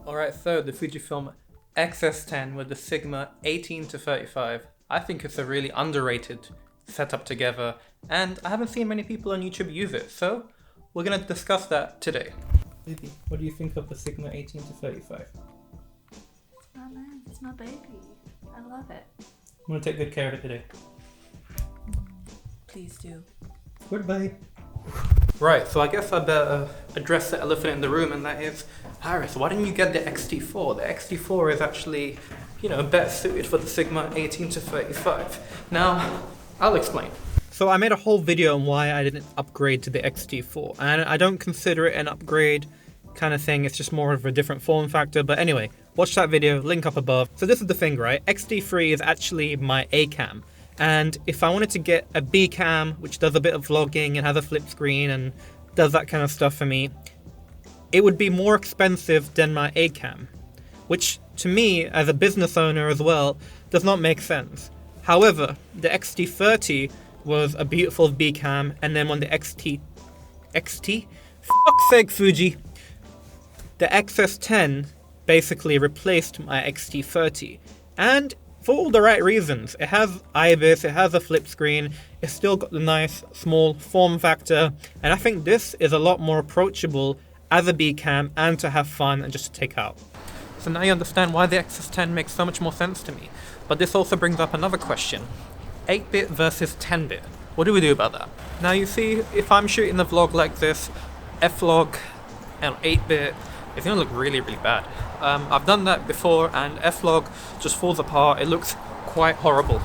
Alright, so the Fujifilm X-S10 with the Sigma 18-35. I think it's a really underrated setup together, and I haven't seen many people on YouTube use it, so we're going to discuss that today. Lizzie, what do you think of the Sigma 18-35? Oh nice, it's my baby. I love it. I'm going to take good care of it today. Please do. Goodbye. Right, so I guess I better address the elephant in the room, and that is, Hvris, why didn't you get the X-T4? The X-T4 is actually, better suited for the Sigma 18-35. Now, I'll explain. So I made a whole video on why I didn't upgrade to the X-T4, and I don't consider it an upgrade kind of thing, it's just more of a different form factor, but anyway, watch that video, link up above. So this is the thing, right? X-T3 is actually my A cam. And if I wanted to get a B cam, which does a bit of vlogging and has a flip screen and does that kind of stuff for me, it would be more expensive than my A cam, which to me, as a business owner as well, does not make sense. However, the XT30 was a beautiful B cam, and then when the XT, fuck's sake Fuji, the XS10 basically replaced my XT30, and for all the right reasons. It has Ibis, it has a flip screen, it's still got the nice small form factor, and I think this is a lot more approachable as a B cam and to have fun and just to take out. So now you understand why the XS10 makes so much more sense to me. But this also brings up another question. 8-bit versus 10-bit. What do we do about that? Now you see, if I'm shooting the vlog like this, F-log and 8-bit, it's gonna look really, really bad. I've done that before and F-log just falls apart. It looks quite horrible.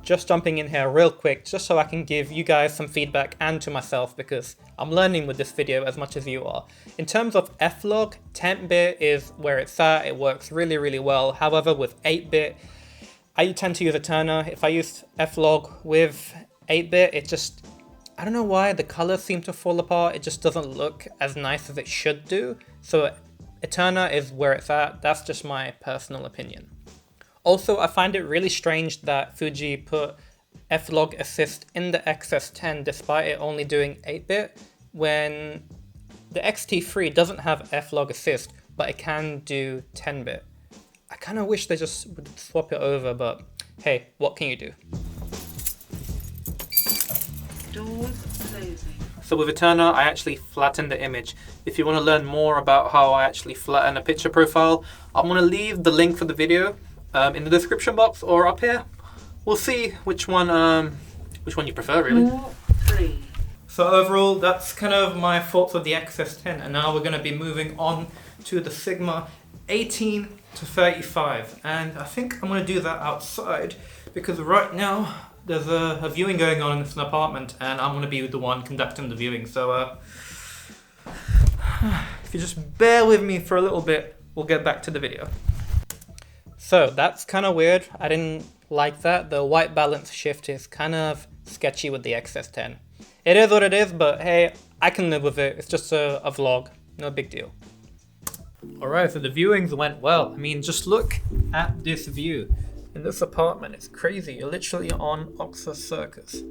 Just jumping in here real quick, just so I can give you guys some feedback and to myself, because I'm learning with this video as much as you are. In terms of F-log, 10-bit is where it's at. It works really, really well. However, with 8-bit, I tend to use a turner. If I use F-log with 8-bit, it just, I don't know why, the colors seem to fall apart. It just doesn't look as nice as it should do. So a turner is where it's at. That's just my personal opinion. Also, I find it really strange that Fuji put F-log assist in the XS10 despite it only doing 8-bit, when the X-T3 doesn't have F-log assist, but it can do 10-bit. I kind of wish they just would swap it over, but hey, what can you do? Doors closing. So with a turner, I actually flatten the image. If you want to learn more about how I actually flatten a picture profile, I'm going to leave the link for the video in the description box or up here. We'll see which one you prefer, really. 3. So overall, that's kind of my thoughts of the XS10, and now we're going to be moving on to the Sigma 18-35, and I think I'm going to do that outside because right now there's a viewing going on in this apartment, and I'm going to be the one conducting the viewing. So if you just bear with me for a little bit, we'll get back to the video. So that's kind of weird. I didn't like that. The white balance shift is kind of sketchy with the XS10. It is what it is, but hey, I can live with it. It's just a vlog, no big deal. Alright, so the viewings went well. I mean, just look at this view. In this apartment, it's crazy. You're literally on Oxford Circus.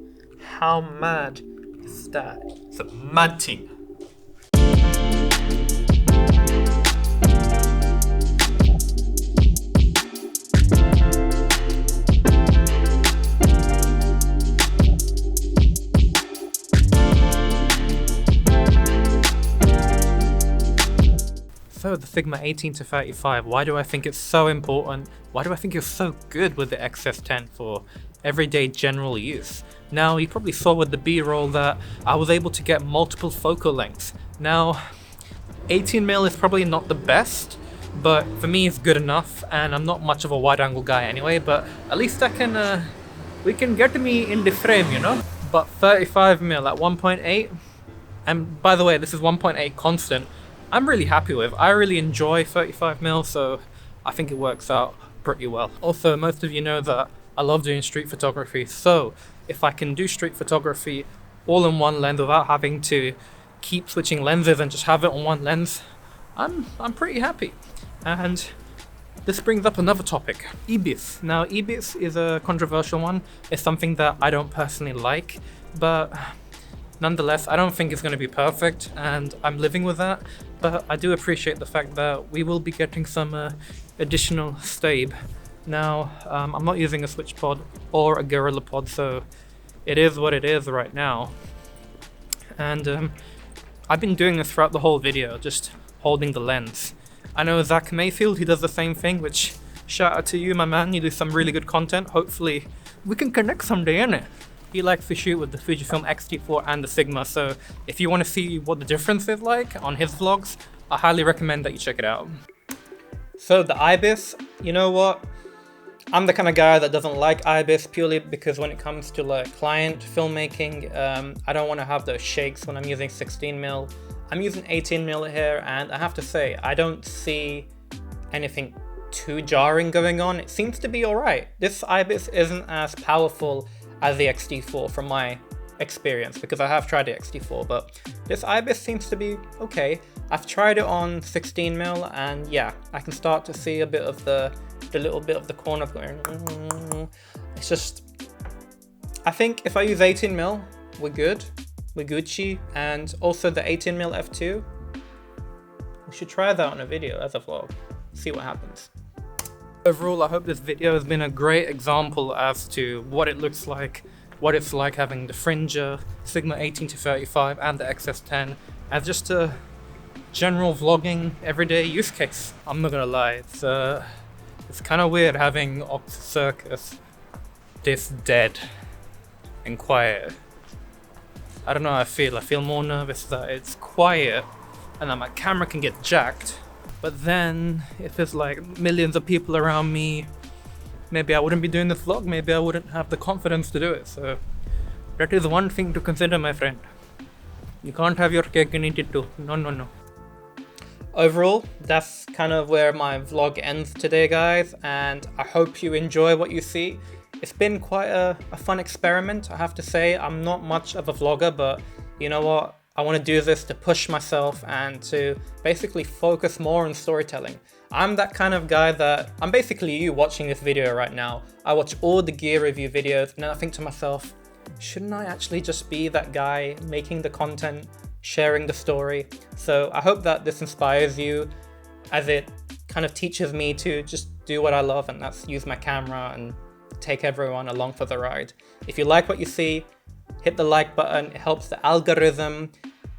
How mad is that? It's a mad thing. So the Sigma 18-35, why do I think it's so important? Why do I think it's so good with the XS10 for everyday general use? Now, you probably saw with the B-roll that I was able to get multiple focal lengths. Now, 18mm is probably not the best, but for me it's good enough, and I'm not much of a wide angle guy anyway, but at least we can get me in the frame, But 35mm at 1.8, and by the way, this is 1.8 constant, I'm really happy with. I really enjoy 35mm, so I think it works out pretty well. Also, most of you know that I love doing street photography, so if I can do street photography all in one lens without having to keep switching lenses and just have it on one lens, I'm pretty happy. And this brings up another topic, Ibis. Now, Ibis is a controversial one. It's something that I don't personally like, but Nonetheless, I don't think it's going to be perfect, and I'm living with that, but I do appreciate the fact that we will be getting some additional stabe. Now, I'm not using a switch pod or a gorilla pod, so it is what it is right now. And I've been doing this throughout the whole video, just holding the lens. I know Zach Mayfield, he does the same thing, which shout out to you, my man. You do some really good content. Hopefully we can connect someday, innit? He likes to shoot with the Fujifilm X-T4 and the Sigma, so if you want to see what the difference is like on his vlogs, I highly recommend that you check it out. So the Ibis, you know what? I'm the kind of guy that doesn't like Ibis purely because when it comes to like client filmmaking, I don't want to have those shakes when I'm using 16mm. I'm using 18mm here, and I have to say, I don't see anything too jarring going on. It seems to be alright. This Ibis isn't as powerful as the X-T4 from my experience, because I have tried the X-T4, but this Ibis seems to be okay. I've tried it on 16mm, and yeah, I can start to see a bit of the little bit of the corner going. It's just, I think if I use 18mm, we're good. We're Gucci. And also the 18mm f2, we should try that on a video as a vlog, see what happens. Overall, I hope this video has been a great example as to what it looks like, what it's like having the Fringer, Sigma 18-35 and the X-S10 as just a general vlogging everyday use case. I'm not gonna lie, it's kind of weird having Ox Circus this dead and quiet. I don't know how I feel more nervous that it's quiet and that my camera can get jacked. But then, if there's like millions of people around me, maybe I wouldn't be doing this vlog, maybe I wouldn't have the confidence to do it. So that is one thing to consider, my friend. You can't have your cake and eat it too. No, no, no. Overall, that's kind of where my vlog ends today, guys, and I hope you enjoy what you see. It's been quite a fun experiment, I have to say. I'm not much of a vlogger, but you know what? I want to do this to push myself and to basically focus more on storytelling. I'm that kind of guy that, I'm basically you watching this video right now. I watch all the gear review videos and then I think to myself, shouldn't I actually just be that guy making the content, sharing the story? So I hope that this inspires you, as it kind of teaches me to just do what I love, and that's use my camera and take everyone along for the ride. If you like what you see, hit the like button, it helps the algorithm.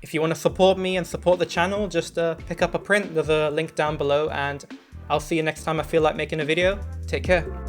If you want to support me and support the channel, just pick up a print. There's a link down below, and I'll see you next time I feel like making a video. Take care.